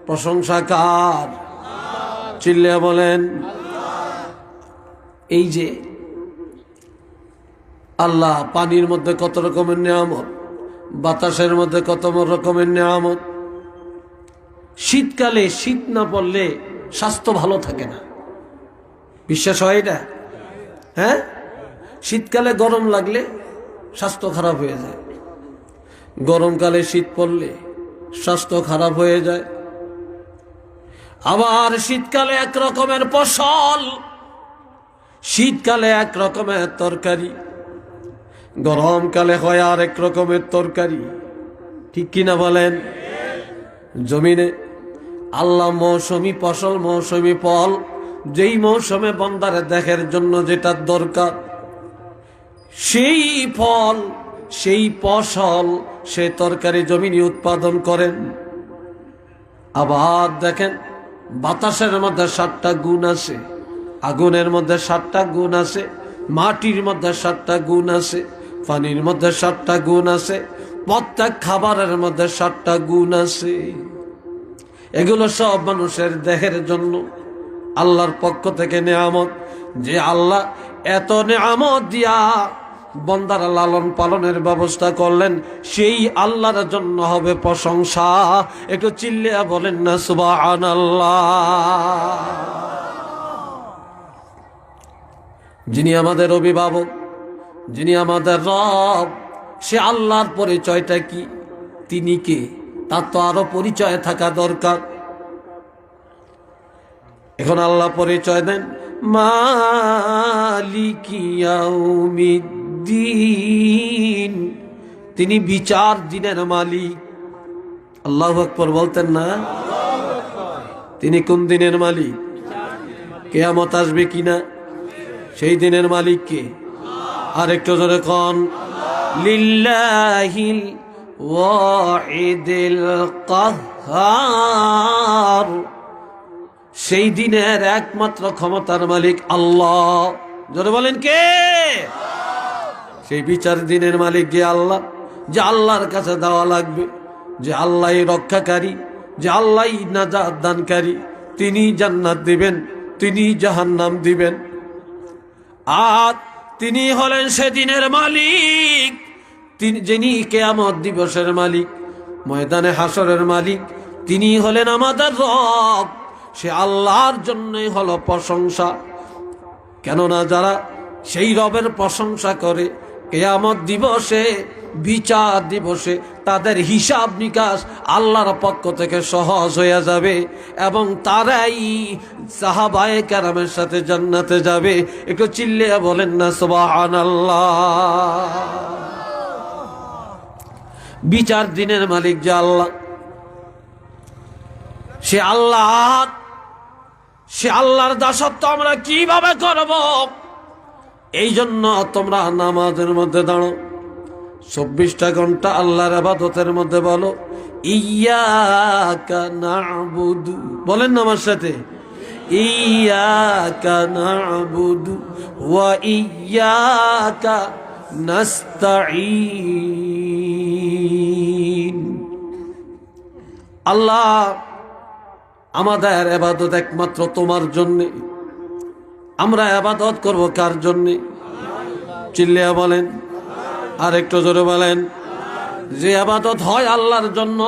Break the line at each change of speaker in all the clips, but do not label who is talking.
প্রশংসা কার? চিল্লিয়া বলেন। এই যে আল্লাহ পানির মধ্যে কত রকমের নিয়ামত, বাতাসের মধ্যে কত রকমের নিয়ামত। শীতকালে শীত না পড়লে স্বাস্থ্য ভালো থাকে না, বিশ্বাস হয় এটা? হ্যাঁ, শীতকালে গরম লাগলে স্বাস্থ্য খারাপ হয়ে যায়, গরমকালে শীত পড়লে স্বাস্থ্য খারাপ হয়ে যায়। আবার শীতকালে এক রকমের ফসল, শীতকালে এক রকমের তরকারি, গরমকালে হয় আর এক রকমের তরকারি, ঠিক কিনা বলেন? জমিনে আল্লাহ মৌসুমি ফসল, মৌসুমি ফল, যেই মৌসুমে বান্দারে দেখার জন্য যেটা দরকার সেই ফল, সেই ফসল, সে তরকারি জমিনে উৎপাদন করেন। আবার দেখেন বাতাসের মধ্যে 7টা গুণ আছে, আগুনের মধ্যে 7টা গুণ আছে, মাটির মধ্যে 7টা গুণ আছে, পানির মধ্যে 7টা গুণ আছে, প্রত্যেক খাবারের মধ্যে 7টা গুণ আছে। এগুলো সব মানুষের দেহের জন্য আল্লাহর পক্ষ থেকে নেয়ামত। যে আল্লাহ এত নেয়ামত দিয়া বান্দার লালন পালনের ব্যবস্থা করলেন, সেই আল্লাহর জন্য হবে প্রশংসা। একটু চিল্লিয়া বলেন না সুবহানাল্লাহ। যিনি আমাদের অভিভাবক, যিনি আমাদের রব, সে আল্লাহর পরিচয়টা কি, তিনি কে, তার তো আরো পরিচয় থাকা দরকার। এখন আল্লাহ পরিচয় দেন মালিকি ইয়াউমিদ্দিন, তিনি বিচার দিনের মালিক। আল্লাহু আকবার বলতেন না? তিনি কোন দিনের মালিক? কিয়ামত আসবে কিনা সেই দিনের মালিক কে? আর একটু জোরে কোন লিল্লাহিল ওয়াহিদিল কাহ্হার, সেই দিনের একমাত্র ক্ষমতার মালিক আল্লাহ। জোরে বলেন কে? সেই বিচার দিনের মালিক যে আল্লাহ, যে আল্লাহর কাছে দেওয়া লাগবে, যে আল্লাহই রক্ষাকারী, যে আল্লাহই নাজাত দানকারী, তিনি জান্নাত দিবেন, তিনি জাহান্নাম দিবেন। আর তিনি হলেন সেদিনের মালিক, তিনি যিনি কিয়ামত দিবসের মালিক, ময়দানে হাসরের মালিক, তিনি হলেন আমাদের রব। সে আল্লাহর জন্যই হলো প্রশংসা। কেননা যারা সেই রবের প্রশংসা করে, কিয়ামত দিবসে, বিচার দিবসে তাদের হিসাব নিকাশ আল্লাহর পক্ষ থেকে সহজ হয়ে যাবে এবং তারাই সাহাবায়ে কেরামের সাথে জান্নাতে যাবে। একটু চিল্লিয়ে বলেন না সুবহানাল্লাহ। বিচার দিনের মালিক যে আল্লাহ, সে আল্লাহ, সে আল্লাহর দাসত্ব আমরা কিভাবে করব? এই জন্য তোমরা নামাজের মধ্যে দাঁড়ো, 24টা ঘন্টা আল্লাহর ইবাদতের মধ্যে বলো ইয়াকা না'বুদু, বলেন না আমার সাথে, ইয়াকা না'বুদু ওয়া ইয়াকা নাস্তাঈন। আল্লাহ আমাদের ইবাদত একমাত্র তোমার জন্য। আমরা ইবাদত করব কার জন্য? চিল্লিয়া বলেন, আর একটু জোরে বলেন। যে ইবাদত হয় আল্লাহর জন্য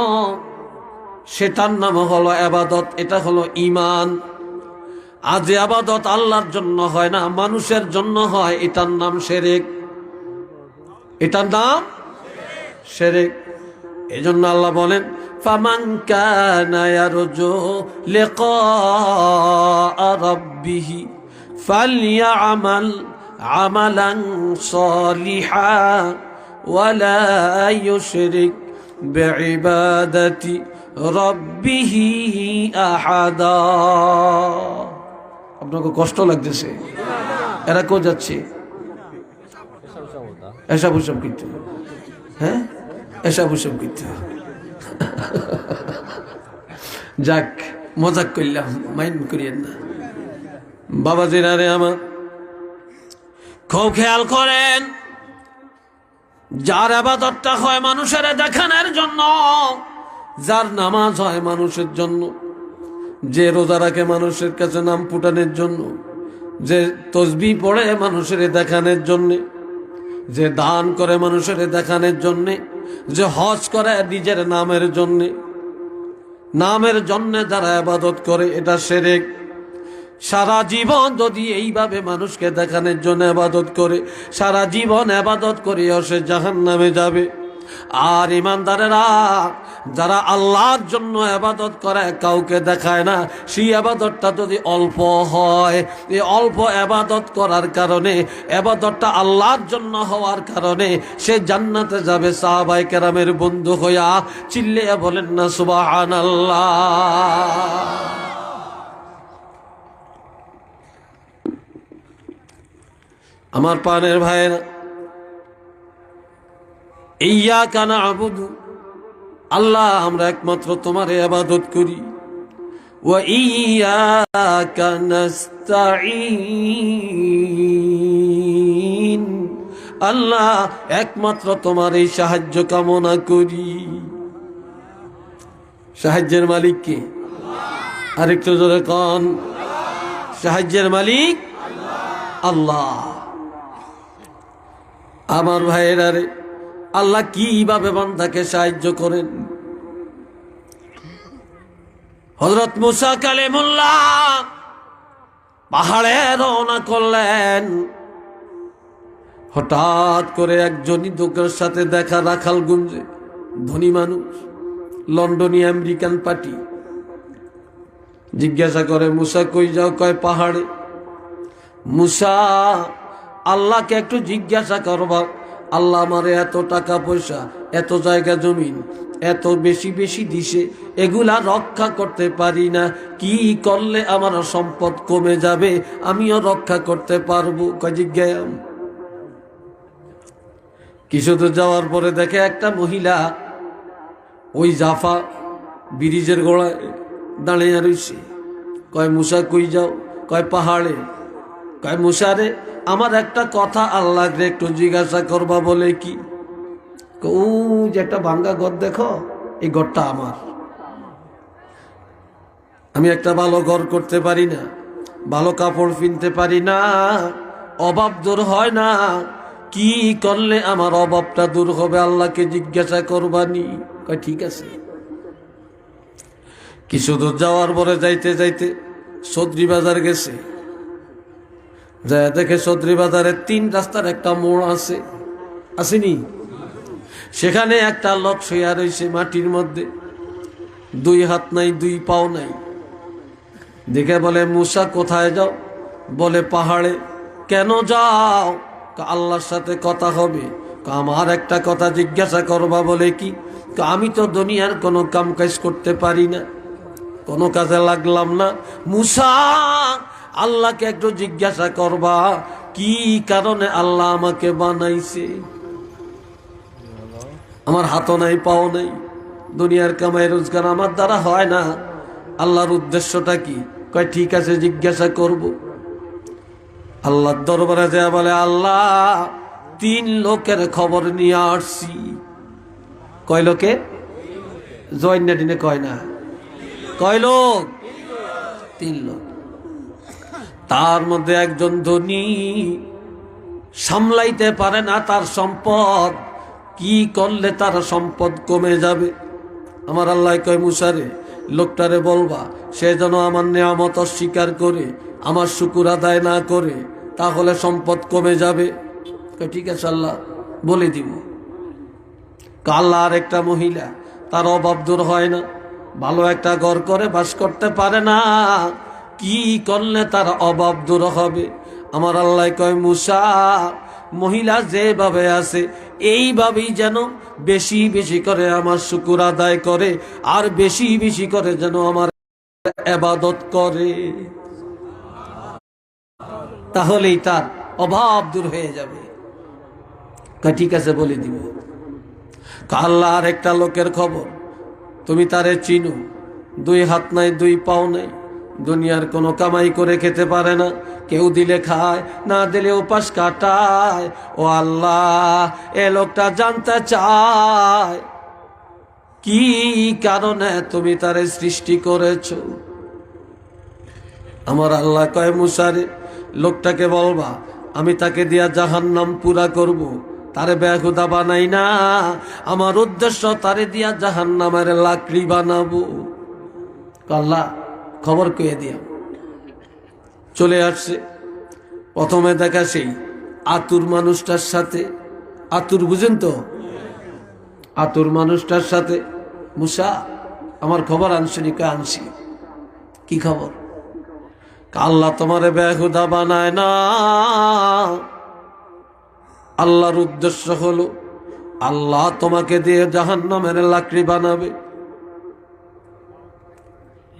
সেটার নাম হলো ইবাদত, এটা হলো ঈমান। আর যে ইবাদত আল্লাহর জন্য হয় না, মানুষের জন্য হয়, এটার নাম শিরক, এটার নাম শিরক। এজন্য আল্লাহ বলেন ফামান কানা ইয়ারজু লিকা রাব্বিহি ফালইআমাল আমালান সালিহা ওয়ালা ইউশরিক বিইবাদাতি রাব্বিহি আহাদা। আপনাকে কষ্ট লাগতেছে? এরা কো যাচ্ছে? এসব উসব কিনতে, হ্যাঁ এসব উসব কিনতে। যাক, মজাক করলাম, মাইন্ড করিয়েন না। বাবাজিরা রে আমার, খুব খেয়াল করেন, যার ইবাদতটা হয় মানুষের দেখানোর জন্য, যার নামাজ হয় মানুষের জন্য, যে রোজা রাখে মানুষের কাছে নাম ফুটানোর জন্য, যে তসবিহ পড়ে মানুষের দেখানোর জন্যে, যে দান করে মানুষের দেখানোর জন্যে, যে হজ করে নিজের নামের জন্যে, নামের জন্যে যারা ইবাদত করে এটা শিরক। সারা জীবন যদি এইভাবে মানুষকে দেখানোর জন্য ইবাদত করে, সারা জীবন ইবাদত করেও সে জাহান্নামে যাবে। আর ইমানদারেরা যারা আল্লাহর জন্য ইবাদত করে, কাউকে দেখায় না, সেই ইবাদতটা যদি অল্প হয়, এই অল্প ইবাদত করার কারণে, ইবাদতটা আল্লাহর জন্য হওয়ার কারণে সে জান্নাতে যাবে সাহাবায়ে কেরামের বন্ধু হইয়া। চিল্লিয়ে বলেন না সুবহানাল্লাহ। আমার প্রাণের ভাইয়েরা, ইয়্যাকা না'বুদু, আল্লাহ আমরা একমাত্র তোমার ইবাদত করি, ওয়া ইয়্যাকা নাস্তাঈন, আল্লাহ একমাত্র তোমার এই সাহায্য কামনা করি। সাহায্যের মালিক কে? আরেকটু জোরে কোন। সাহায্যের মালিক আল্লাহ। আমার ভাইয়েরা রে, আল্লাহ কিভাবে বান্দাকে সাহায্য করেন? হযরত মুসা কালিমুল্লাহ পাহাড়ে রওনা করলেন। হঠাৎ করে একজনই লোকের সাথে দেখা, রাখালগঞ্জে, ধনী মানুষ, লন্ডনী আমেরিকান পার্টি। জিজ্ঞাসা করে, মুসা কই যাও? কয় পাহাড়ে। মুসা, আল্লাহকে একটু জিজ্ঞাসা করবা, আল্লাহ আমারে এত টাকা পয়সা, এত জায়গা জমিন, এত বেশি বেশি দিছে, এগুলা রক্ষা করতে পারি না, কি করলে আমার সম্পদ কমে যাবে, আমিও রক্ষা করতে পারবো? কয় জিজ্ঞাসা। কিছু দূর যাওয়ার পরে দেখে একটা মহিলা ওই জাফা ব্রিজের গোড়ায় দাঁড়িয়ে রয়েছে। কয় মুসা কই যাও? কয় পাহাড়ে। কয় মুসা রে, আমার একটা কথা আল্লাহকে একটু জিজ্ঞাসা করবা। বলে কি? ও যে একটা ভাঙ্গা ঘর দেখো, এই ঘরটা আমার, আমি একটা ভালো ঘর করতে পারি না, ভালো কাপড় কিনতে পারি না, অভাব দূর হয় না, কি করলে আমার অভাবটা দূর হবে? আল্লাহকে জিজ্ঞাসা করবানি। কয় ঠিক আছে। কিছু দূর যাওয়ার পরে যাইতে যাইতে সদরি বাজার গেছে। যায় দেখে সদরি বাজারে 3 রাস্তার একটা মোড় আছে, আসেনি? সেখানে একটা লোক শুয়ে রয়েছে মাটির মধ্যে, 2 হাত নাই, 2 পাও নাই। দেখে বলে, মুসা কোথায় যাও? বলে পাহাড়ে। কেন যাও? আল্লাহর সাথে কথা হবে। আমার একটা কথা জিজ্ঞাসা করবা। বলে কি? আমি তো দুনিয়ার কোনো কাম কাজ করতে পারি না, কোনো কাজে লাগলাম না। মুসা, আল্লাহকে একটু জিজ্ঞাসা করবা, কি কারণে আল্লাহ আমাকে বানাইছে? আমার হাতও নাই, পাও নাই, দুনিয়ার কামাই রোজগার আমার দ্বারা হয় না, আল্লাহর উদ্দেশ্যটা কি? কয় ঠিক আছে, জিজ্ঞাসা করব। আল্লাহর দরবারে যায় বলে, আল্লাহ 3 লোকের খবর নিয়ে আসছি। কয় লোকে? জয়নাডিনে কয় না, কয় লোক? 3 লোক। তার মধ্যে একজন ধনী, সামলাইতে পারে না তার সম্পদ, কি করলে তার সম্পদ কমে যাবে? আমার আল্লাহ কয়, মুসারে লোকটারে বলবা, সে যেন আমার নেয়ামত অস্বীকার করে, আমার শুকুর আদায় না করে, তাহলে সম্পদ কমে যাবে। ঠিক আছে আল্লাহ, বলে দিব। আল্লাহ আর একটা মহিলা, তার অভাব দূর হয় না, ভালো একটা ঘর করে বাস করতে পারে না, কি করলে তার অভাব দূর হবে? আমার আল্লাহ কয়, মুসা, মহিলা যেভাবে আছে এইভাবেই যেন বেশি বেশি করে আমার শুকুর আদায় করে, আর বেশি বেশি করে যেন আমার ইবাদত করে, তাহলেই তার অভাব দূর হয়ে যাবে। ঠিক আছে, বলে দিব। আল্লাহ আর একটা লোকের খবর, তুমি তারে চিনো, 2 হাত নাই, 2 পাও নাই, দুনিয়ার কোনো কামাই করে খেতে পারে না, কেউ দিলে খায়, না দিলে উপাস কাটায়। ও আল্লাহ, এ লোকটা জানতে চায় কি কারণে তুমি তারে সৃষ্টি করেছো। আমার আল্লাহ কয় মুসারে লোকটাকে বলবা আমি তাকে দিয়া জাহান্নাম পুরা করব, তারে বেহুদা বানাই না, আমার উদ্দেশ্য তারে দিয়া জাহান্নামের লাকড়ি বানাবো। আল্লাহ খবর কয়ে দিয়া চলে আসছে। প্রথমে দেখা সেই আতুর মানুষটার সাথে, আতুর বুঝেন তো, আতুর মানুষটার সাথে মুসা আমার খবর আনছিনি, কে আনছি, কি খবর? আল্লাহ তোমারে বেহুদা বানায় না, আল্লাহর উদ্দেশ্য হলো আল্লাহ তোমাকে দিয়ে জাহান্নামের লাকড়ি বানাবে।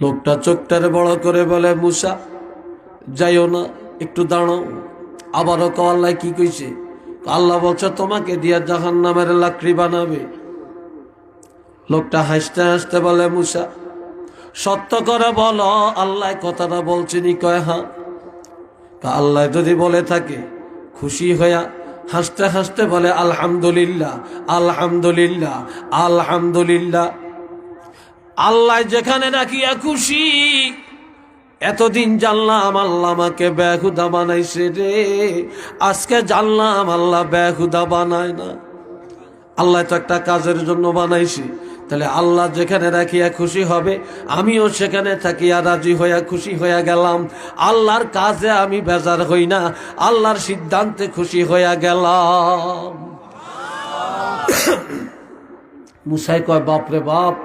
লোকটা চোখটারে বড় করে বলে মুসা যাইও না, একটু দাঁড়াও। আবারও আল্লাহ কি কইছে? আল্লাহ বলছে তোমাকে দিয়া জাহান্নামের লাকড়ি বানাবে। লোকটা হাসতে হাসতে বলে মুসা সত্য করে বলো আল্লাহ কথাটা বলছেনি? কয় হ্যাঁ। আল্লাহ যদি বলে থাকে খুশি হইয়া হাসতে হাসতে বলে আলহামদুলিল্লাহ, আলহামদুলিল্লাহ, আলহামদুলিল্লাহ। আল্লাহ যেখানে রাখিয়া খুশি। এতদিন জানলাম আল্লাহ আমাকে বেহুদা বানাইছে রে, আজকে জানলাম আল্লাহ বেহুদা বানায় না। আল্লাহ তো একটা কাজের জন্য বানাইছে, তাহলে আল্লাহ যেখানে রাখিয়া খুশি হবে আমিও সেখানে থাকিয়া রাজি হইয়া খুশি হইয়া গেলাম। আল্লাহর কাজে আমি বেজার হই না, আল্লাহর সিদ্ধান্তে খুশি হইয়া গেলাম। মুসাই কয় বাপরে বাপ,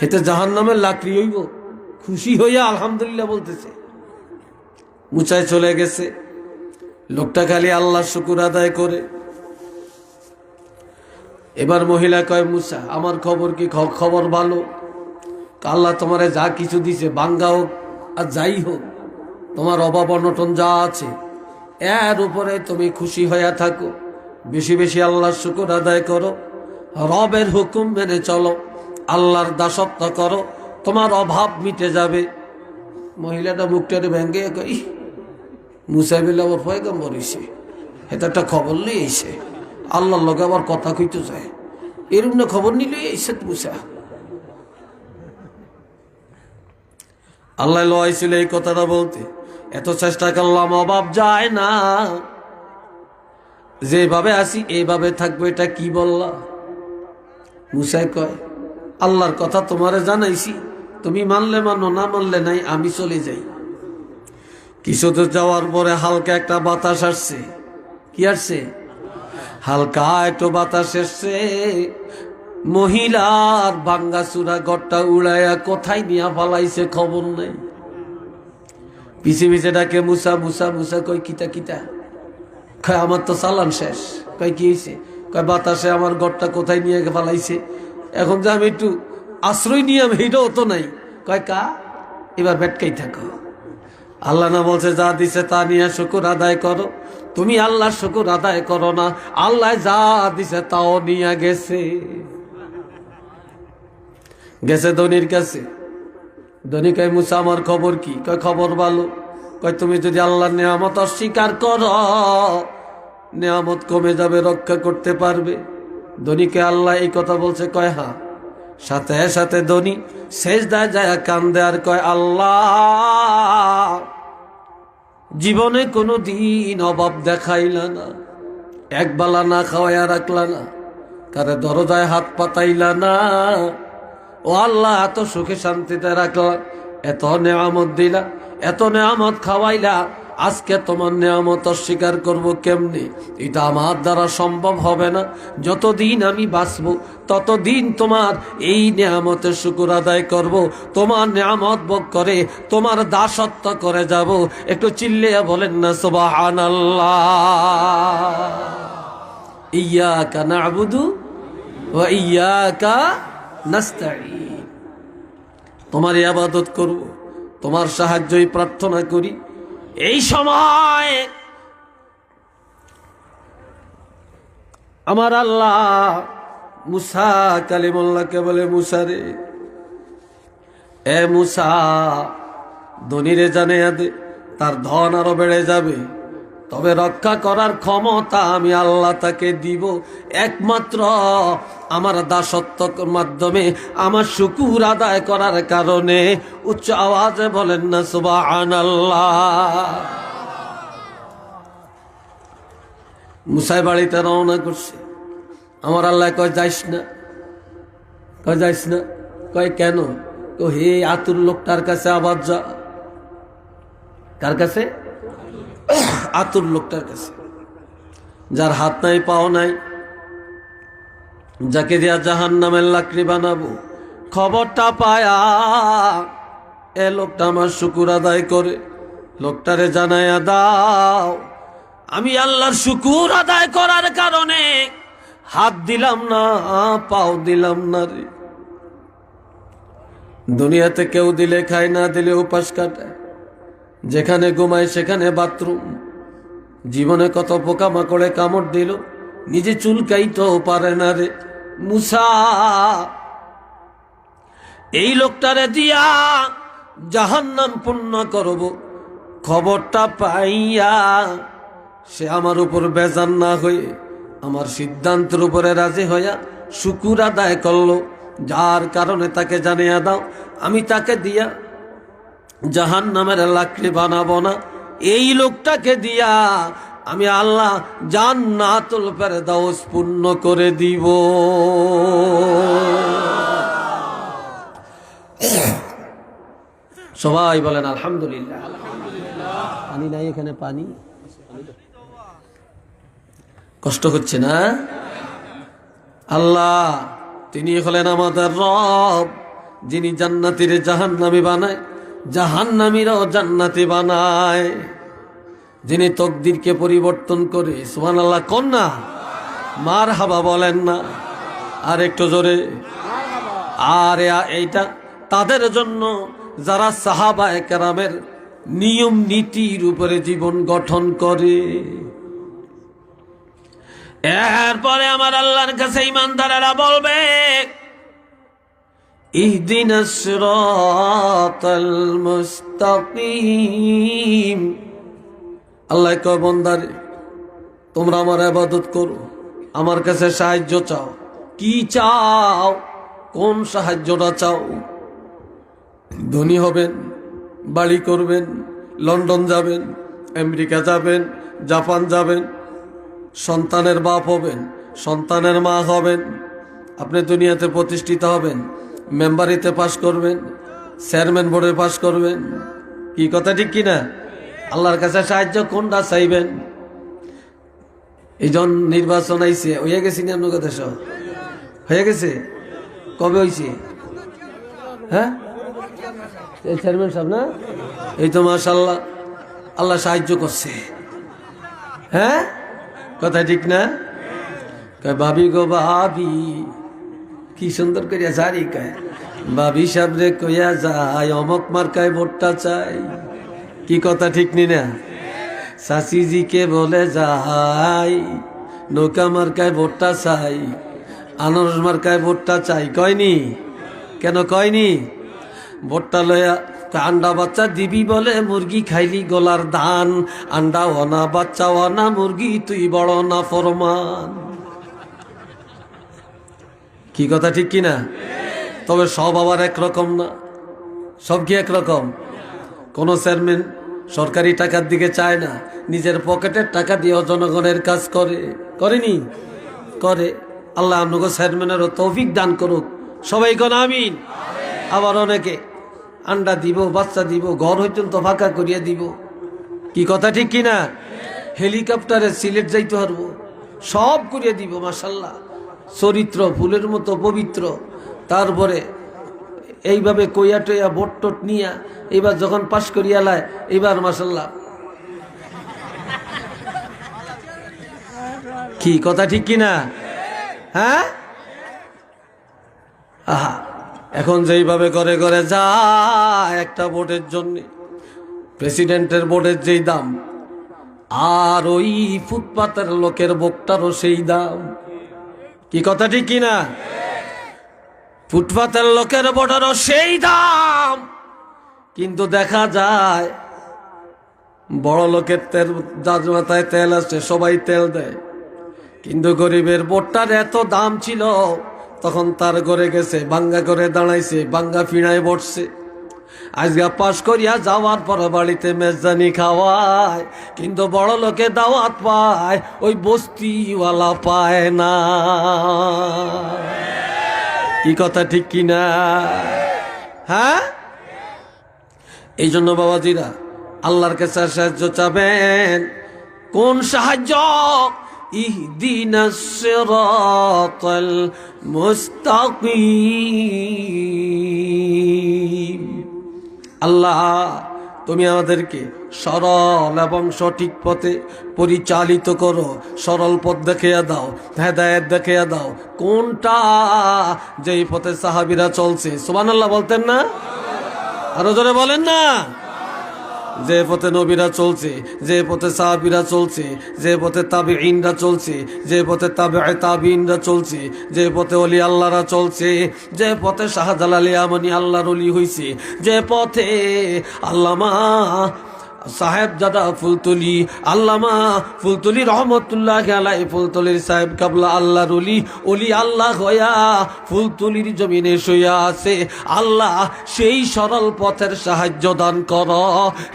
এতে জাহান্নামের লাকড়ি হইব? খুশি হইয়া আলহামদুলিল্লাহ বলতেছে। মুসাই চলে গেছে। লোকটা খালি আল্লাহর শুকর আদায় করে। এবার মহিলা কয় মুসা আমার খবর কি? খবর ভালো। আল্লাহ তোমারে যা কিছু দিছে বাঙ্গা হোক আর যাই হোক, তোমার অভাব অনটন যা আছে এর উপরে তুমি খুশি হইয়া থাকো, বেশি বেশি আল্লাহর শুকর আদায় করো, রবের হুকুম মেনে চলো, আল্লাহর দাসত্ব করো, তোমার অভাব মিটে যাবে। মহিলাটা মুখটারে ভেঙ্গে কই মুসা বিল্লাহ আবার পয়গম্বর হইছে, এটা একটা খবর নিয়ে এসে আল্লাহর লগে আবার কথা কইতে যায়, এরকম না খবর নিলে এসে মুসা। আল্লাহ লইছিল এই কথাটা বলতে, এত চেষ্টা করলাম অভাব যায় না, যেভাবে আসি এইভাবে থাকবো, এটা কি বললা? মুসাই কয় আল্লাহর কথা তোমারে জানাইছি, তুমি মানলে মানো, না মানলে নাই, আমি চলে যাই। কিছু দূর যাওয়ার পরে হালকা একটা বাতাস আসছে। কি আসছে? হালকা একটু বাতাস এসছে। মহিলার ভাঙ্গা চূড়া ঘরটা উড়াইয়া কোথায় নিয়ে ফালাইছে খবর নাই। পিছে পিছে ডাকে মুসা মুসা মুসা। কই কিতা কিতা? কয় আমার তো চালান শেষ। কয় কি হয়েছে? কয় বাতাসে আমার ঘরটা কোথায় নিয়ে ফালাইছে, এখন যে আমি একটু আশ্রয় নিয়ে আমি এইটাও তো নাই। কয় কা? এবার বেটকাই থাকো। আল্লাহ না বলছে যা দিছে তা নিয়ে শুকর আদায় করো? তুমি আল্লাহর শুকর আদায় করো না, আল্লাহ যা দিছে তাও নিয়ে গেছে। গেছে ধনির কাছে। ধনী কয় মুসা আমার খবর কি? কয় খবর ভালো। কয় তুমি যদি আল্লাহর নেয়ামত অস্বীকার করো নেয়ামত কমে যাবে, রক্ষা করতে পারবে। ধনীকে আল্লাহ এই কথা বলছে? কয় হ্যাঁ। সাথে সাথে ধনী সেজদায় যায় কান্দে আর কয় আল্লাহ জীবনে কোনো দিন অভাব দেখাইলা না, একবেলা না খাওয়াইয়া রাখলা না, কারে দরজায় হাত পাতাইলা না। ও আল্লাহ এত সুখে শান্তিতে রাখলা, এত নেয়ামত দিলা, এত নেয়ামত খাওয়াইলা, আজকে তোমার নেয়ামত অস্বীকার করবো কেমনে? এটা আমার দ্বারা সম্ভব হবে না। যতদিন আমি বাঁচবো ততদিন তোমার এই নেয়ামতের শুকর আদায় করব, তোমার নেয়ামত ভোগ করে তোমার দাসত্ব করে যাব। একটু চিল্লিয়া বলেন না সুবহানাল্লাহ। ইয়্যাকা না'বুদু ওয়া ইয়্যাকা নাস্তাঈন। তোমার ইবাদত করব, তোমার সাহায্যই প্রার্থনা করি। এই সময় আমার আল্লাহ মুসা কালিমুল্লাহকে বলে মুসা রে, এ মুসা ধনীরে জানিয়ে দে তার ধন আরো বেড়ে যাবে, তবে রক্ষা করার ক্ষমতা আমি আল্লাহ তাকে দিব একমাত্র আমার দাসত্বের মাধ্যমে, আমার শুকুর আদায় করার কারণে। উচ্চ আওয়াজে বলেন না সুবহানাল্লাহ। মুসাই বাড়িতে রওনা করছে। আমার আল্লাহ কয় যাইস না, কয় যাইস না, কয় কেন? হে আতুর লোকটার কাছে আবার যা। কার কাছে? আতুর লোকটার কাছে, যার হাত নাই পাও নাই, যাকে দিয়া জাহান্নামের লাকড়ি বানাবো। খবরটা পায়া এ লোকটা আমার শুকুর আদায় করে। লোকটারে জানাইয়া দাও আমি আল্লাহর শুকুর আদায় করার কারণে হাত দিলাম না, পাও দিলাম না রে। দুনিয়াতে কেউ দিলে খায়, না দিলে উপাস কাটায়, যেখানে ঘুমায় সেখানে বাথরুম। জীবনে কত পোকামাকড়ে কামড় দিল, নিজে চুলকাইতেও পারে না রে। মুসা এই লোকটারে দিয়া জাহান্নাম পূর্ণ করব, খবরটা পাইয়া সে আমার উপর বেজার না হয়ে আমার সিদ্ধান্তের উপরে রাজি হইয়া শুকুর আদায় করলো। যার কারণে তাকে জানিয়ে দাও আমি তাকে দিয়া জাহান্নামের লাকড়ি বানাবো না। এই লোকটাকে দিয়া আমি আল্লাহ জান্নাতুল ফেরদাউস পূর্ণ করে দিব। সবাই বলেন আলহামদুলিল্লাহ। পানি নাই এখানে, পানি কষ্ট হচ্ছে না? আল্লাহ তিনি হলেন আমাদের রব, যিনি জান্নাতীর জাহান্নামী বানায়, জাহান্নামীরাও জান্নাতি বানায়, যিনি তকদিরকে পরিবর্তন করে। সুবহানাল্লাহ কোন না? মারহাবা বলেন না আর একটু জোরে। আর এইটা তাদের জন্য যারা সাহাবায়ে কেরামের নিয়ম নীতির উপরে জীবন গঠন করে। এরপরে আমার আল্লাহর কাছে ঈমানদারেরা বলবে ইহদিনাস সিরাতাল মুস্তাকিম। আল্লাহ কয় বান্দারে তোমরা আমার ইবাদত করো, আমার কাছে সাহায্য চাও। কি চাও? কোন সাহায্যটা চাও? ধনী হবেন, বাড়ি করবেন, লন্ডন যাবেন, আমেরিকা যাবেন, জাপান যাবেন, সন্তানের বাপ হবেন, সন্তানের মা হবেন, আপনি দুনিয়াতে প্রতিষ্ঠিত হবেন, মেম্বারিতে পাশ করবেন, চেয়ারম্যান বোর্ডে পাশ করবেন। কি কথা ঠিক কিনা? আল্লাহর কাছে সাহায্য কোনটা চাইবেন? এই জন নির্বাচন আইছে, হয়ে গেছি না? আপনার কথা সব হয়ে গেছে? কবে হয়েছে? হ্যাঁ, চেয়ারম্যান সাহেব না? এই তো মাশাআল্লাহ, আল্লাহ সাহায্য করছে। হ্যাঁ, কথা ঠিক না? ভাবি গো ভাবি, কি সুন্দর করিয়া জারি কয়, ভাবি সাবরে কইয়া যায় অমক মার্কায় ভোটটা চাই। কি কথা ঠিক নি না? শাশিজিকে বলে যাই নৌকা মার্কায় ভোটটা চাই, আনারস মার্কায় ভোটটা চাই। কয়নি? কেন কয়নি? ভোটটা লয়া আন্ডা বাচ্চা দিবি বলে মুরগি খাইলি গলার ধান। আন্ডা ওনা বাচ্চা ওনা মুরগি তুই বড় না ফরমান। কি কথা ঠিক কিনা? তবে সব আবার একরকম না। সব কি একরকম? কোন চেয়ারম্যান সরকারি টাকার দিকে চায় না, নিজের পকেটের টাকা দিয়ে জনগণের কাজ করে। করেনি? করে। আল্লাহ আপনাকে চেয়ারম্যানেরও তৌফিক দান করুক। সবাই কোন আমিন। আবার অনেকে আন্ডা দিব, বাচ্চা দিব, ঘর হইতেন তো ফাঁকা করিয়া দিব। কি কথা ঠিক কিনা? হেলিকপ্টারে সিলেট যাইতে পারবো, সব করিয়া দিব। মাশাআল্লাহ, চরিত্র ফুলের মতো পবিত্র। তারপরে এইভাবে কইয়া টইয়া ভোট টোট নিয়া এইবার যখন পাশ করিয়া লায়, এইবার মাশাআল্লাহ। কি কথা ঠিক কিনা? হ্যাঁ, আহা, এখন যেইভাবে করে করে যায় একটা ভোটের জন্য, প্রেসিডেন্টের ভোটের যেই দাম, আর ওই ফুটপাতের লোকের ভোটটারও সেই দাম। কি কথা ঠিক কিনা? ফুটপাতের লোকের ভোটেরও সেই দাম, কিন্তু দেখা যায় বড় লোকের তেল, যার মাথায় তেল আছে সবাই তেল দেয়, কিন্তু গরিবের বোটটার এত দাম ছিল, তখন তার ঘরে গেছে, বাঙ্গা করে দাঁড়াইছে, বাঙ্গা ফিনায় বসছে। আজকে পাশ করিয়া যাওয়ার পর বাড়িতে মেজদানি খাওয়ায়, কিন্তু বড় লোকে দাওয়াত পায়, ওই বস্তিওয়ালা পায় না। কি কথা ঠিক কিনা? হ্যাঁ, এই জন্য বাবাজিরা আল্লাহর কাছে সাহায্য চাবেন। কোন সাহায্য? ইহদিনাস সিরাতাল মুস্তাকিম। আল্লাহ, তুমি আমাদেরকে সরল এবং সঠিক পথে পরিচালিত করো, সরল পথ দেখিয়ে দাও, হেদায়েত দেখিয়ে দাও। কোনটা? যেই পথে সাহাবীরা চলছে। সুবহানাল্লাহ বলতেন না? আরো জোরে বলেন না। যে পথে নবীরা চলছে, যে পথে সাহাবীরা চলছে, যে পথে তাবিঈনরা চলছে, যে পথে তাবিঈ তাবিঈনরা চলছে, যে পথে ওলি আল্লাহরা চলছে, যে পথে শাহজালাল ইয়ামানি আল্লাহর ওলি হইছে, যে পথে আল্লামা সাহেবজাদা ফুলতলি, আল্লামা ফুলতলি রহমতুল্লাহ আলাইহি, ফুলতলির সাহেব কাবলা আল্লাহর ওলি, ওলি আল্লাহ হইয়া ফুলতলির জমিনে শুইয়া আছে। আল্লাহ সেই সরল পথের সাহায্য দান কর।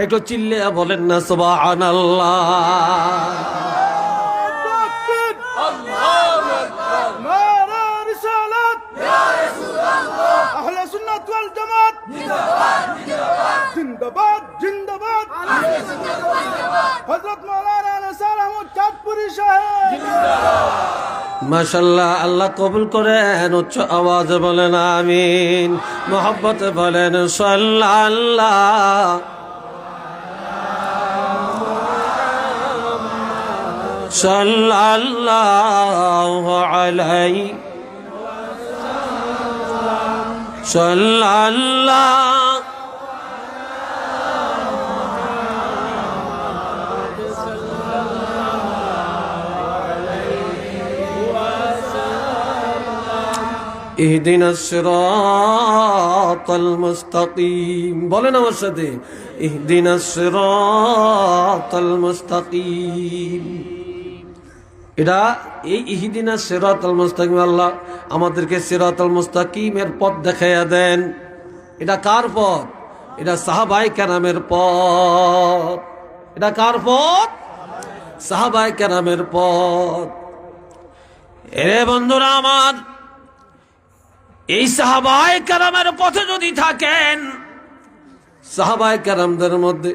একটু চিল্লিয়া বলেন না সুবহানাল্লাহ।
जिंदाबाद जिंदाबाद हजरत मौलाना निसार अहमद चाँदपुरी साहब।
মাশাআল্লাহ, আল্লাহ কবুল করেন। উচ্চ আওয়াজে বলেন আমিন, মোহাব্বতে বলেন সাল্লাল্লাহ। সাল্লাল্লাহু আলাইহি সাল্লাল্লাহ। ইহদিনাস সিরাতাল মুস্তাকিম। বলেন আমার সাথে, ইহদিনাস সিরাতাল মুস্তাকিম। এটা এই ইহদিনাস সিরাতাল মুস্তাকিম, আল্লাহ আমাদেরকে সিরাতাল মুস্তাকিমের পথ দেখাইয়া দেন। এটা কার পথ? এটা সাহাবায়ে কেরামের পথ। এটা কার পথ? সাহাবায়ে কেরামের পথ। এরে বন্ধুরা আমার, এই সাহাবায়ে কেরামের পথে যদি থাকেন, সাহাবায়ে কেরামদের মধ্যে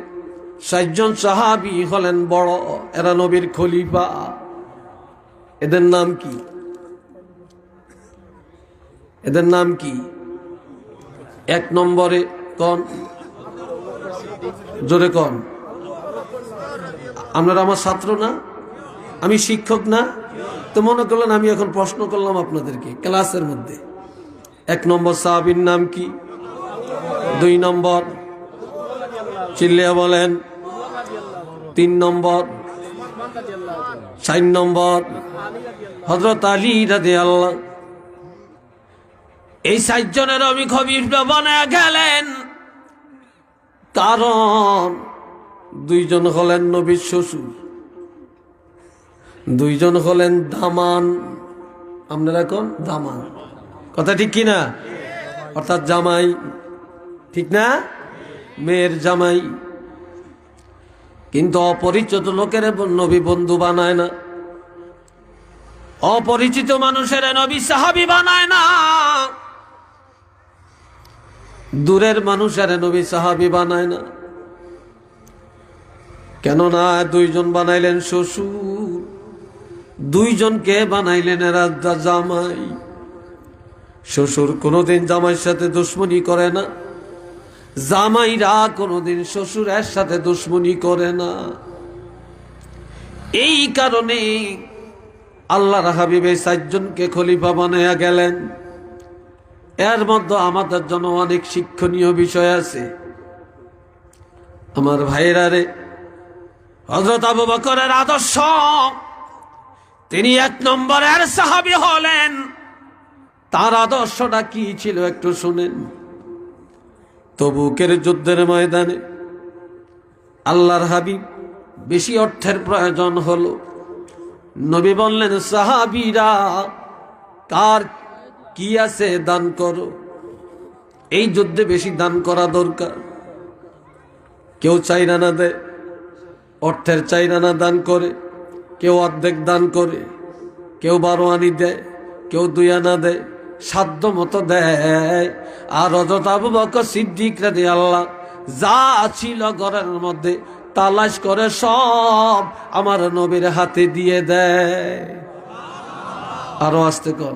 ৬০ জন সাহাবী হলেন বড়, এরা নবীর খলিফা। এদের নাম কি? এদের নাম কি? এক নম্বরে কোন? জোরে কোন? আপনারা আমার ছাত্র না? আমি শিক্ষক না? তো মনে করলেন আমি এখন প্রশ্ন করলাম আপনাদেরকে ক্লাসের মধ্যে। এক নম্বর সাহাবীর নাম কি? ২ নম্বর চিল্লিয়া বলেন। ৩ নম্বর, ৪ নম্বর হযরত আলী রাদিয়াল্লাহু। এই ৬০ জনের আমি খলিফা বানায়া গেলেন, কারণ ২ জন হলেন নবীর শ্বশুর, ২ জন হলেন দামান। আপনারা কোন? দামান। কথা ঠিক কিনা? অর্থাৎ জামাই, ঠিক না? মেয়ের জামাই। কিন্তু অপরিচিত লোকের নবী বন্ধু বানায় না, অপরিচিত মানুষের নবী সাহাবী বানায় না, দূরের মানুষের নবী সাহাবী বানায় না। কেননা ২ জন বানাইলেন শ্বশুর, ২ জনকে বানাইলেন এরা জামাই। শ্বশুর কোনোদিন জামাইয়ের সাথে দুশ্মনী করে না, জামাইরা কোনোদিন শ্বশুরের সাথে দুশ্মনী করে না। এই কারণে আল্লাহর হাবিব ৬০ জনকে খলিফা বানায়া গেলেন। এর মধ্যে আমাদের জন্য অনেক শিক্ষণীয় বিষয় আছে। আমার ভাইরা রে, হযরত আবু বকরের আদর্শ, তিনি ১ নম্বরের সাহাবী হলেন। তার আদর্শটা কি ছিল একটু শুনেন। তবুকের যুদ্ধের ময়দানে আল্লাহর হাবিব বেশি অর্থের প্রয়োজন হলো। নবী বললেন, সাহাবীরা কার কি আছে দান করো। এই যুদ্ধে বেশি দান করা দরকার। কেউ 4 আনা দেয়, অর্থের 4 আনা দান করে, কেউ অর্ধেক দান করে, কেউ 12 আনি দেয়, কেউ 2 আনা দেয়, সাধ্য মতো দেয়। আর হযরত আবু বকর সিদ্দিক রাদিয়াল্লাহু যা ছিল ঘরের মধ্যে তালাশ করে সব আমার নবীর হাতে দিয়ে দেয়। আরো আসতে কর।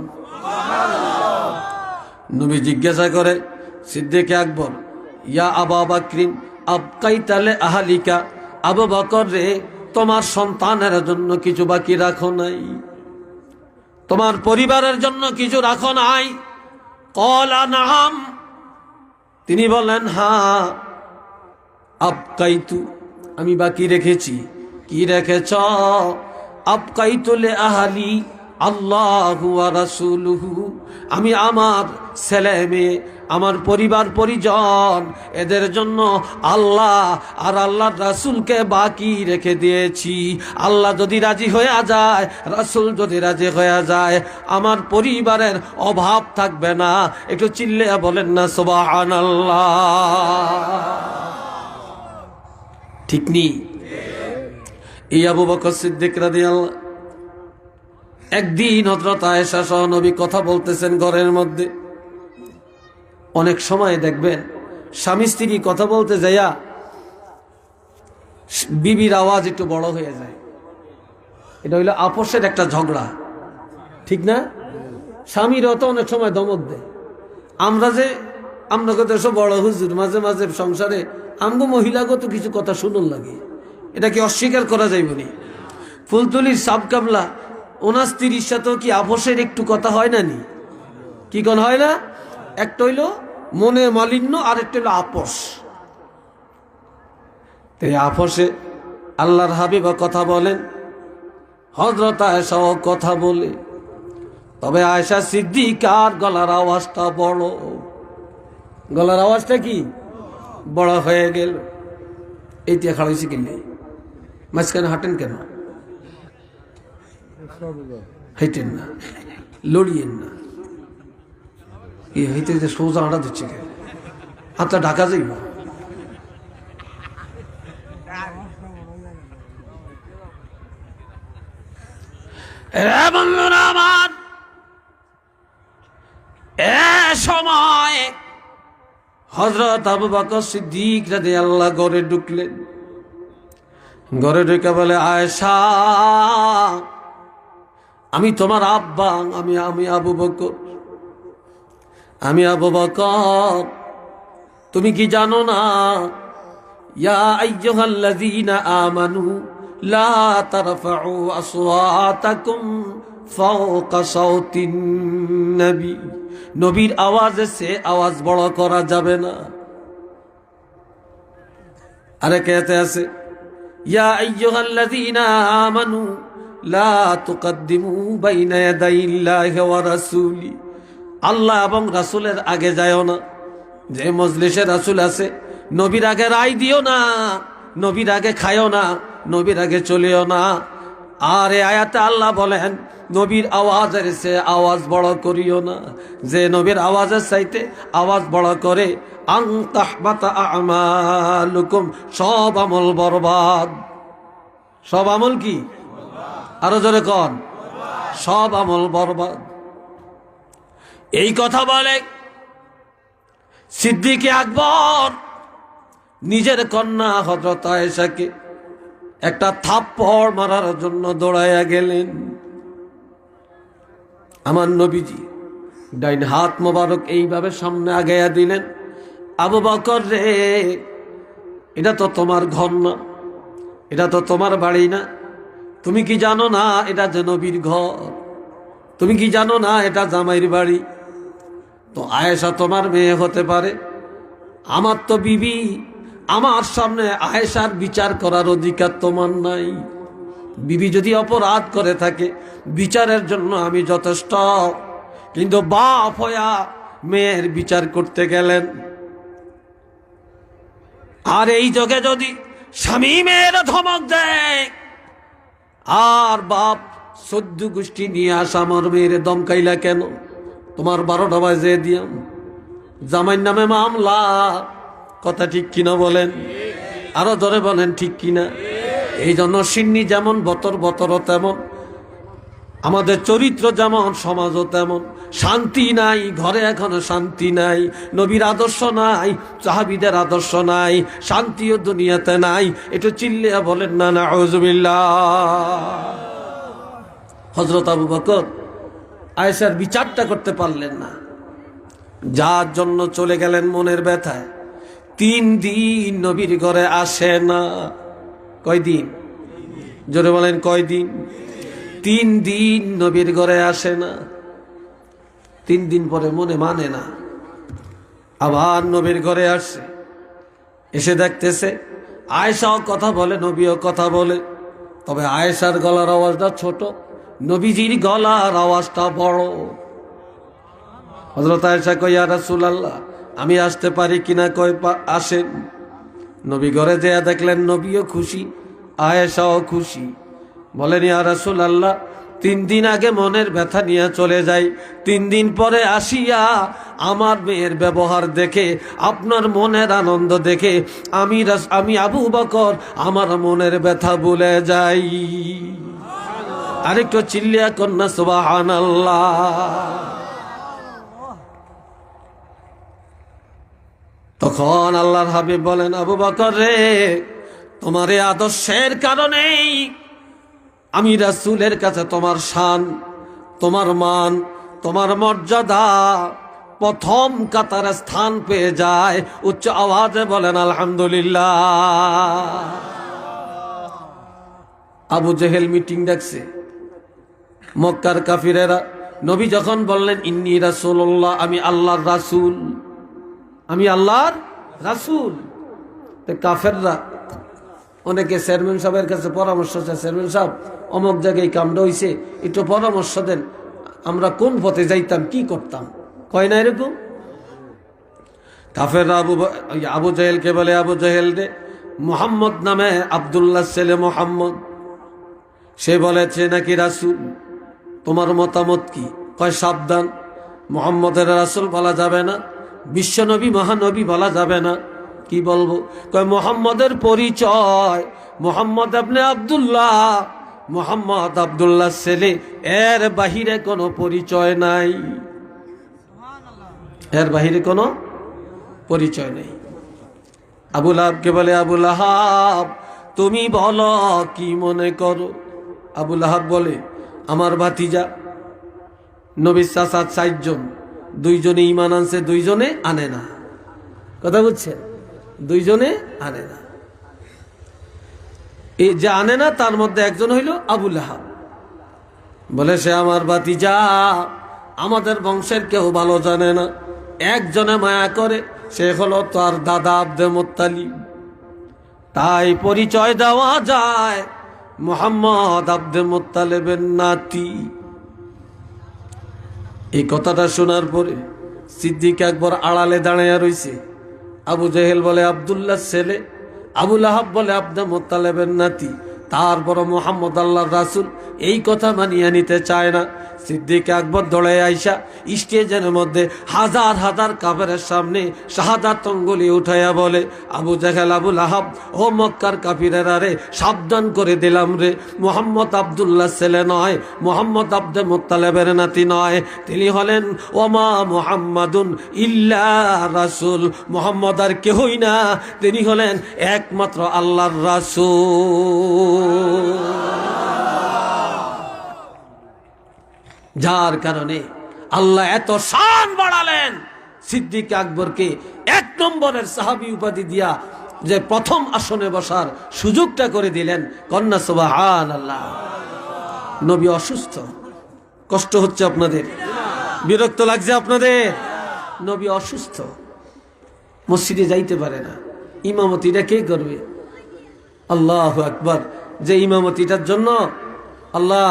নবী জিজ্ঞাসা করে, সিদ্দিক আকবর, ইয়া আবু বকরিন আবকাইতা লি আহলিকা, আবু বকর রে, তোমার সন্তানের জন্য কিছু বাকি রাখো নাই? তোমার পরিবারের জন্য কিছু রাখো নাই? ক্বালা নাম, তিনি বলেন হ্যাঁ। আবকাইতু, আমি বাকি রেখেছি। কি রেখেছ? আবকাইতু লি আহলি আল্লাহু ওয়া রাসূলুহু, আমি আমার ছেলে মেয়ে, আমার পরিবার পরিজন, এদের জন্য আল্লাহ আর আল্লাহর রাসূলকে বাকি রেখে দিয়েছি। আল্লাহ যদি রাজি হয়ে যায়, রাসূল যদি রাজি হয়ে যায়, আমার পরিবারের অভাব থাকবে না। একটু চিল্লে বলেন না সুবহানাল্লাহ। ঠিক নি? এই আবু বকর সিদ্দিক রাদিয়াল্লাহু, একদিন হযরত আয়েশা সহ নবী কথা বলতেছেন ঘরের মধ্যে। অনেক সময় দেখবেন স্বামী স্ত্রী কথা বলতে যাইয়া বিবির আওয়াজ একটু বড় হয়ে যায়। এটা হইলো আপোষের একটা ঝগড়া, ঠিক না? স্বামীরাও তো অনেক সময় ধমক দেয়। আমরা তো সব বড় হুজুর, মাঝে মাঝে সংসারে আমগো মহিলাগত কিছু কথা শুনুন লাগে, এটা কি অস্বীকার করা যাইবনি? ফুলতুলির সাবকাবলা ওনার স্ত্রীর সাথেও কি আপোষের একটু কথা হয় না নি? কি কোন হয় না? একটা হইল মনে মালিন্য, আর একটা হইল আপোষ। এই আপোষে আল্লাহর হাবিব কথা বলেন, হযরত আয়েশাও কথা বলে। তবে আয়েশা সিদ্দিকার গলার আওয়াজটা বড়। গলার আওয়াজটা কি বড় হয়ে গেল। এইটা খাড়াইছি কিনে মাঝখানে হাঁটেন কেন? হেঁটেন না, লড়িয়েন না। হইতে হইতে সোজা হাঁটা দিচ্ছে কেন? হাতটা ঢাকা যাইব। আমার এ সময় হযরত আবু বকর সিদ্দিক রাদিয়াল্লাহু ঘরে ঢুকলেন। ঘরে ঢুকে বলে, আয়েশা, আমি তোমার আব্বা, আমি আবু বকর, আমি আবু বকর। তুমি কি জানো না? ইয়া আইয়ুহাল্লাযীনা আমানু লা তারফাউ আসওয়াতাকুম ফাওকা সাওতিন নবী, নবীর আওয়াজে সে আওয়াজ বড় করা যাবে না। আরে কেতে আছে, ইয়া আইয়ুহাল্লাযীনা আমানু লা তুকদ্দিমু বাইনা ইয়াদাইল্লাহি ওয়া রাসূলি, আল্লাহ এবং রাসূলের আগে যায়ও না। যে মজলিসে রাসূল আছে, নবীর আগে রায় দিও না, নবীর আগে খায়ও না, নবীর আগে চলেও না। আর এই আয়াতে আল্লাহ বলেন, নবীর আওয়াজের সে আওয়াজ বড় করিও না। যে নবীর আওয়াজের চাইতে আওয়াজ বড় করে, আন তাহবাতা আমালুকুম, সব আমল বরবাদ। সব আমল কি? আরো জোরে কন, সব আমল বরবাদ। এই কথা বলে সিদ্দিক আকবর নিজের কন্যা হযরত আয়েশাকে একটা থাপ্পড় মারার জন্য দৌড়াইয়া গেলেন। আমার নবীজি ডাইন হাত মোবারক এইভাবে সামনে আগাইয়া দিলেন, আবু বকর রে, এটা তো তোমার ঘর না, এটা তো তোমার বাড়ি না। তুমি কি জানো না এটা যে নবীর ঘর? তুমি কি জানো না এটা জামাইর বাড়ি? তো আয়েশা তোমার মেয়ে হতে পারে, আমার তো বিবি। আমার সামনে আয়েশার বিচার করার অধিকার তোমার নাই। বিবি যদি অপরাধ করে থাকে, বিচারের জন্য আমি যথেষ্ট। কিন্তু বাপ হইয়া মেয়ের বিচার করতে গেলেন। আর এই যুগে যদি স্বামী মেয়ের ধমক দেয়, আর বাপ 14 গোষ্ঠী নিয়ে আসা আমার মেয়ের দমকাইলা কেন, তোমার 12টা বাজে দিয়াম, জামাইর নামে মামলা। কথা ঠিক কিনা বলেন? আরো ধরে বলেন ঠিক কিনা? এই জন্য সিন্নি যেমন বতর বতর তেমন, আমাদের চরিত্র যেমন সমাজও তেমন। শান্তি নাই ঘরে, এখনো শান্তি নাই, নবীর আদর্শ নাই, সাহাবীদের আদর্শ নাই, শান্তিও দুনিয়াতে নাই। একটু চিল্লিয়া বলেন না নাউযুবিল্লাহ। হযরত আবু বকর আয়েশার বিচারটা করতে পারলেন না, যার জন্য চলে গেলেন মনের ব্যথায়। 3 দিন নবীর ঘরে আসে না। কয়দিন? জোরে বলেন কয়দিন? 3 দিন নবীর ঘরে আসে না। 3 দিন পরে মনে মানে না, আবার নবীর ঘরে আসে। এসে দেখতেছে আয়েশাও কথা বলে, নবীও কথা বলে, তবে আয়েশার গলার আওয়াজটা ছোট, নবীজির গলার আওয়াজটা বড়। হযরত আয়েশা কয়, ইয়া রাসূলুল্লাহ, আমি আসতে পারি কিনা? কয় আসেন। নবী ঘরে যেয়া দেখলেন নবীও খুশি, আয়েশাও খুশি। বলেন, ইয়া রাসূলুল্লাহ, 3 দিন আগে মনের ব্যথা নিয়ে চলে যাই, 3 দিন পরে আসিয়া আমার মেয়ের ব্যবহার দেখে, আপনার মনের আনন্দ দেখে আমি আবু বকর আমার মনের ব্যথা ভুলে যাই। আরেকটু চিল্লিয়া কন্যা সুবহানাল্লাহ। তখন আল্লাহর হাবিব বলেন, আবু বকর রে, তোমার এই আদর্শের কারণেই আমি রাসূলের কাছে তোমার শান, তোমার মান, তোমার মর্যাদা প্রথম কাতারে স্থান পেয়ে যায়। উচ্চ আওয়াজে বলেন আলহামদুলিল্লাহ। আবু জেহেল মিটিং ডাকছে, মক্কার কাফিরেরা। নবী যখন বললেন ইন্নী রাসূলুল্লাহ, আমি আল্লাহর রাসূল, আমি আল্লাহর রাসূল, তো কাফেররা অনেকে চেয়ারম্যান সাহেবের কাছে পরামর্শ চায়, চেয়ারম্যান সাহেব অমুক জায়গায় কামটা হইছে, একটু পরামর্শ দেন, আমরা কোন পথে যাইতাম, কি করতাম। কয় না এরকম? কাফেররা আবু জেহেলকে বলে, আবু জেহেল রে, মুহাম্মদ নামে আব্দুল্লাহ ছেলে মুহাম্মদ, সে বলেছে নাকি রাসূল, তোমার মতামত কি? কয় সাবধান, মুহাম্মদের রাসূল বলা যাবে না, বিশ্বনবী মহানবী বলা যাবে না। কি বলবো? কয় মুহাম্মদের পরিচয় মুহাম্মদ ইবনে আব্দুল্লাহ, মুহাম্মদ আব্দুল্লাহ ছেলে, এর বাহিরে কোনো পরিচয় নাই, এর বাহিরে কোনো পরিচয় নেই। আবু লাহাবকে বলে, আবু লাহাব তুমি বলো কি মনে করো? আবু লাহাব বলে, আমার ভাতিজা নবীর চাচা 4 জন, 2 জনে ঈমান আনছে, 2 জনে আনে না। কথা বুঝছেন? 2 জনে আনে না। এই যে আনে না তার মধ্যে একজন হইল আবু লাহাব। বলে, সে আমার ভাতিজা, আমাদের বংশের কেউ ভালো জানে না, একজনে মায়া করে, সে হলো তার দাদা আব্দে মুত্তালিব। তাই পরিচয় দেওয়া যায় মুহাম্মদ আব্দে মুত্তালিবের নাতি। এই কথাটা শোনার পরে সিদ্দিক আকবর আড়ালে দাঁড়াইয়া রইছে। আবু জেহেল বলে আব্দুল্লাহ ছেলে, আবু লাহাব বলে আব্দে মুত্তালিবের নাতি, তারপর মুহাম্মদ আল্লাহর রাসূল, এই কথা মানিয়ে নিতে চায় না। সিদ্দিক আকবর দৌড়ে আইসা স্টেজের মধ্যে হাজার হাজার কাফেরের সামনে শাহাদাত অঙ্গুলি উঠাইয়া বলে, আবু জেহেল, আবু লাহাব, ও মক্কার কাফিরেরা রে, সাবধান করে দিলাম রে, মুহাম্মদ আব্দুল্লাহ ছেলে নয়, মুহাম্মদ আব্দে মুত্তালিবের নাতি নয়, তিনি হলেন ওমা মুহাম্মাদুন ইল্লা রাসূল, মুহাম্মদ আর কেহই না, তিনি হলেন একমাত্র আল্লাহর রাসূল। যার কারণে আল্লাহ এত শান বাড়ালেন, সিদ্দিক আকবরকে 1 নম্বরের সাহাবী উপাধি দিয়া যে প্রথম আসনে বসার সুযোগটা করে দিলেন। কন্যা সুবহানাল্লাহ। নবী অসুস্থ, কষ্ট হচ্ছে আপনাদের, বিরক্ত লাগছে আপনাদের? নবী অসুস্থ, মসজিদে যাইতে পারে না, ইমামতিটা কে করবে? আল্লাহু আকবার। যে ইমামতিটার জন্য আল্লাহ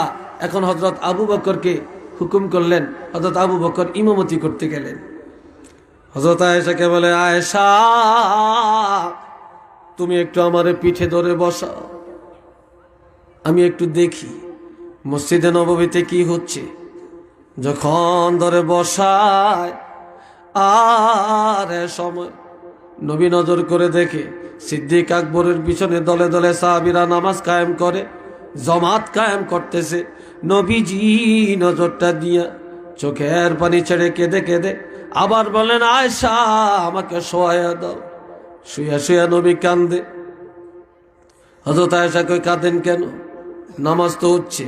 এখন হযরত আবু বকরকে হুকুম করলেন, হযরত আবু বকর ইমামতি করতে গেলেন। হযরত আয়েশাকে বলে, আয়েশা তুমি একটু আমারে পিঠে ধরে বসাও, আমি একটু দেখি মসজিদে নববীতে কি হচ্ছে। যখন ধরে বসায় আর সময় নবী নজর করে দেখে সিদ্দিক আকবরের পিছনে দলে দলে সাহাবীরা নামাজ কায়েম করে, জামাত কায়েম করতেছে। নবীজি নজরটা দিয়া চোখের পানি ছেড়ে কেঁদে কেঁদে আবার বলেন, আয়েশা আমাকে শোয়া দাও। শুয়া শুয়া নবী কান্দে। হযরত আয়েশা কই, কাঁদেন কেন? নামাজ তো হচ্ছে,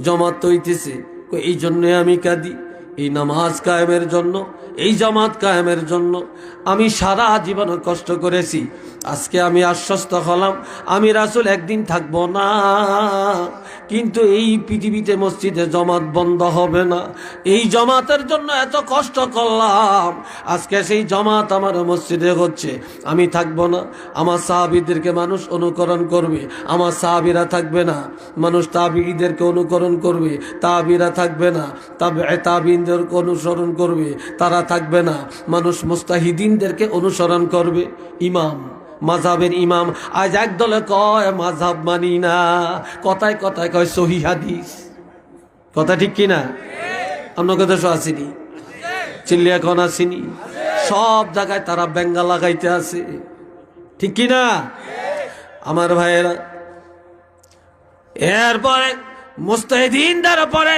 জামাত তো হইতেছে। কই, এই জন্য আমি কাঁদি, এই নামাজ কায়েমের জন্য, এই জামাত কায়েমের জন্য। আমি সারা জীবন কষ্ট করেছি, আজকে আমি আশ্বস্ত হলাম আমি রাসূল একদিন থাকবো না, কিন্তু এই পৃথিবীতে মসজিদে জামাত বন্ধ হবে না। এই জামাতের জন্য এত কষ্ট করলাম, আজকে সেই জামাত আমার মসজিদে হচ্ছে, আমি থাকবো না। আমার সাহাবীদেরকে মানুষ অনুকরণ করবে, আমার সাহাবীরা থাকবে না। মানুষ তাবিঈদেরকে অনুকরণ করবে, তাবিরা থাকবে না। তাবিঈনদেরকে অনুসরণ করবে, তারা থাকবে না। মানুষ মুস্তাহিদিনদেরকে অনুসরণ করবে। ইমাম, মাযহাবের ইমাম আজ একদলে কয় মাযহাব মানি না, কথায় কথায় কয় সহিহ হাদিস। কথা ঠিক কিনা? আপনার দেশে আসেনি, চিল্লিয়া কোন আসেনি, সব জায়গায় তারা বেঙ্গা লাগাইতে আছে, ঠিক কিনা আমার ভাইয়েরা? এরপরে মুস্তাহিদিনদের পরে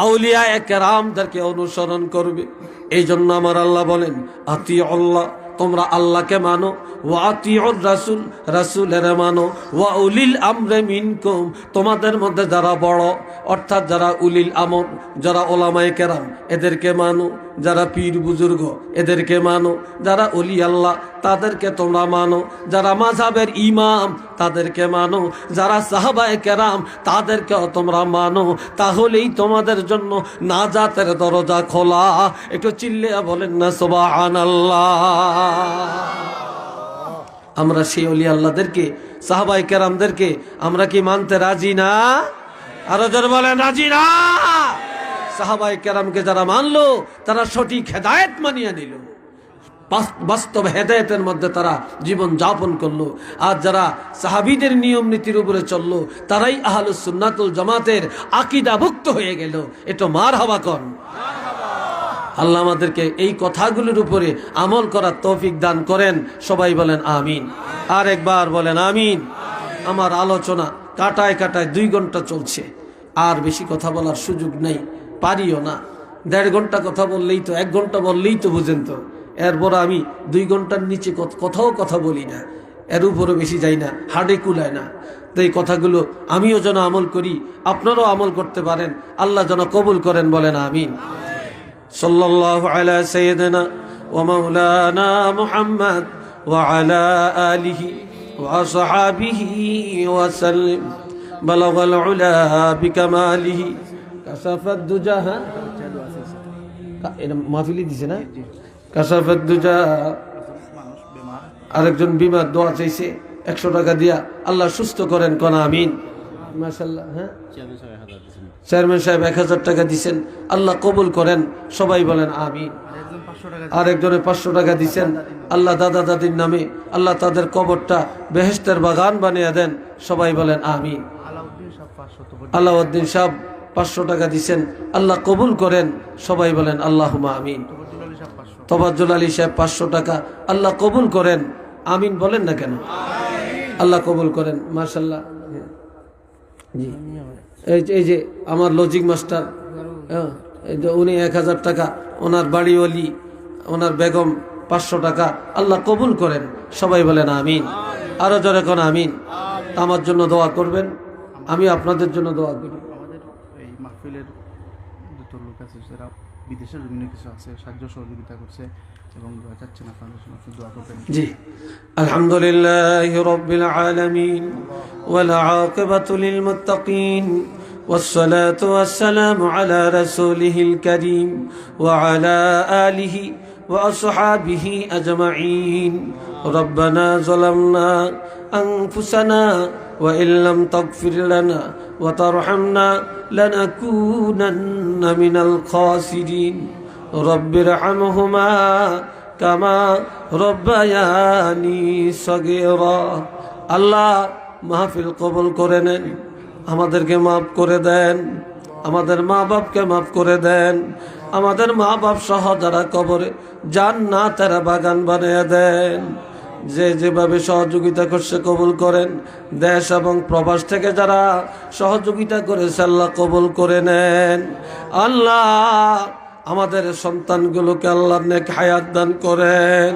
আউলিয়া কেরামদেরকে অনুসরণ করবে। এই জন্য আমার আল্লাহ বলেন, আতিউল্লাহ, তোমরা আল্লাহকে মানো, ওয়া আতিউর রাসূল, রাসূলের মানো, ওয়া উলিল আমরে মিনকুম, তোমাদের মধ্যে যারা বড় অর্থাৎ যারা উলিল আমর, যারা ওলামায়ে কেরাম এদেরকে মানো, যারা পীর বুজুর্গ এদেরকে মানো, যারা ওলি আল্লাহ তাদেরকে তোমরা মানো, যারা মাযহাবের ইমাম তাদেরকে মানো, যারা সাহাবায়ে কেরাম তাদেরকেও তোমরা মানো, তাহলেই তোমাদের জন্য নাজাতের দরজা খোলা। একটু চিল্লিয়া বলেন না সুবহানাল্লাহ। আমরা সেই ওলি আল্লাহদেরকে, সাহাবায়ে কেরামদেরকে আমরা কি মানতে রাজি না? আরো জোরে বলেন, রাজি না? সাহাবায়ে কেরামকে যারা মানলো তারা সঠিক হেদায়েত মানিয়ে নিল, বাস্তব হেদায়েতের মধ্যে তারা জীবন যাপন করলো। আর যারা সাহাবীদের নিয়ম নীতির উপরে চললো তারাই আহলুস সুন্নাতুল জামাতের আকীদাভুক্ত হয়ে গেল। এটা মারহাবা কোন। আল্লাহ আমাদেরকে এই কথাগুলোর উপরে আমল করার তৌফিক দান করেন। সবাই বলেন আমিন। আর একবার বলেন আমিন। আমার আলোচনা কাটায় কাটায় 2 ঘন্টা চলছে, আর বেশি কথা বলার সুযোগ নেই, পারিও না। 1.5 ঘন্টা কথা বললেই তো, 1 ঘন্টা বললেই তো বুঝেন তো। এরপর আমি 2 ঘন্টার নিচে কোথাও কথা বলি না, এর উপরে বেশি যাই না, হাড়ে কুলায় না। তো এই কথাগুলো আমিও যেন আমল করি, আপনারাও আমল করতে পারেন, আল্লাহ যেন কবুল করেন। বলেন আমিন। সাল্লাল্লাহু আলা সাইয়্যিদিনা ওয়া মাওলানা মুহাম্মদ ওয়া আলা আলিহি ওয়া আসহাবিহি ওয়া সাল্লাম। বালাগাল উলা বিকামালিহি কাশাফাদ দুজা। এটা মাহফিলি দিছে না? কাশাফাদ দুজা। আরেকজন বিমার দোয়া চাইছে 100 টাকা দিয়া, আল্লাহ সুস্থ করেন কোন আমিন। মাশাআল্লাহ। হ্যাঁ, চেয়ারম্যান সাহেব 1000 টাকা দিছেন, আল্লাহ কবুল করেন। সবাই বলেন আমিন। আরেকজনে 500 টাকা দিছেন, আল্লাহ দাদা দাদির নামে আল্লাহ তাদের কবরটা বেহেশতের বাগান বানিয়ে দেন। সবাই বলেন আমিন। আলাউদ্দিন সাহেব 500 টাকা দিছেন, আল্লাহ কবুল করেন। সবাই বলেন আল্লাহুম্মা আমিন। তবাজ্জুল আলী সাহেব 500 টাকা, আল্লাহ কবুল করেন। আমিন বলেন না কেন? আল্লাহ কবুল করেন। মাশাআল্লাহ। জি, এই যে আমার লজিক মাস্টার, এই যে উনি 1000 টাকা, ওনার বাড়িওয়ালি, ওনার বেগম 500 টাকা, আল্লাহ কবুল করেন। সবাই বলেন আমিন। আরো জোরে কোন আমিন। আমার জন্য দোয়া করবেন, আমি আপনাদের জন্য দোয়া করি।
আমাদের এই মাহফিলের 2 লোক আছে যারা বিদেশের বিভিন্ন কিছু আছে, সাহায্য সহযোগিতা করছে এবং দোয়া চাচ্ছেন, আপনাদের জন্য একটু দোয়া করবেন।
জি, আলহামদুলিল্লাহি রাব্বিল আলামিন ওয়াল আকিবাতু লিল মুত্তাকিন والصلاة والسلام على رسوله الكريم وعلى آله وأصحابه أجمعين. ربنا ظلمنا أنفسنا وإن لم تغفر لنا وترحمنا لنكونن من الخاسرين. رب ارحمهما কামা রব্বায়ানি সগীরা। আল্লাহ মাহফিল কবুল করে নেন, আমাদেরকে মাফ করে দেন, আমাদের মা বাপকে মাফ করে দেন, আমাদের মা বাপ সহ যারা কবরে জান্নাতের বাগান বানিয়ে দেন। যে যেভাবে সহযোগিতা করছে কবুল করেন, দেশ এবং প্রবাস থেকে যারা সহযোগিতা করেছে আল্লাহ কবুল করে নেন। আল্লাহ আমাদের সন্তানগুলোকে আল্লাহ নেক হায়াত দান করেন।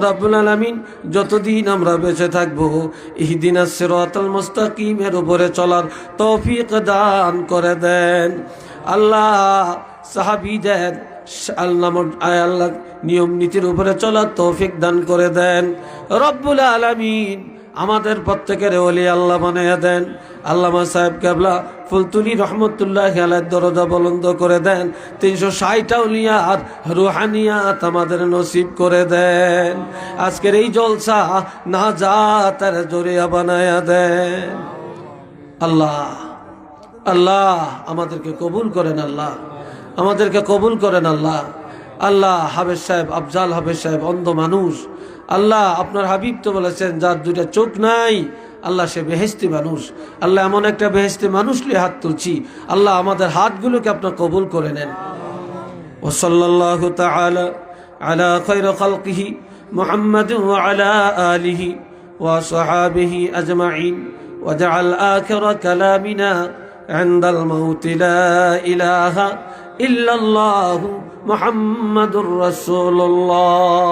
রব্বুল আলামিন যতদিন আমরা বেঁচে থাকবো ইহদিনাস সিরাতাল মুস্তাকিমের উপরে চলার তৌফিক দান করে দেন। আল্লাহ সাহাবীদের আল্লাহ নিয়ম নীতির উপরে চলার তৌফিক দান করে দেন। রব্বুল আলামিন আমাদের প্রত্যেকের ওলি আল্লাহ বানিয়ে দেন। আল্লামা সাহেব কেবলা ফুলতুলি রহমতুল্লাহ আলাইহির দরজা বুলন্দ করে দেন। 360 আউলিয়াত রুহানিয়াত আমাদের নসিব করে দেন। আজকের এই জলসা নাজাতের জরিয়া বানায়া দেন। আল্লাহ আল্লাহ আমাদেরকে কবুল করেন, আল্লাহ আমাদেরকে কবুল করেন। আল্লাহ আল্লাহ হাফেজ সাহেব, আফজাল হাফেজ সাহেব অন্ধ মানুষ। আল্লাহ আপনার হাবিব তো বলেছেন যার দুইটা চোখ নাই আল্লাহ সে বেহেশতি মানুষ। আল্লাহ এমন একটা বেহেশতি মানুষ নিয়ে হাত তুলছি, আল্লাহ আমাদের হাতগুলোকে আপনার কবুল করে নেন। ও সাল্লাল্লাহু তাআলা আলা খায়রি খালকিহি মুহাম্মাদিন ওয়া আলা আলিহি ওয়া সাহাবিহি আজমাইন ওয়া জাআল আখিরা কালামিনা ইনদাল মাউত লা ইলাহা ইল্লাল্লাহু মুহাম্মাদুর রাসূলুল্লাহ।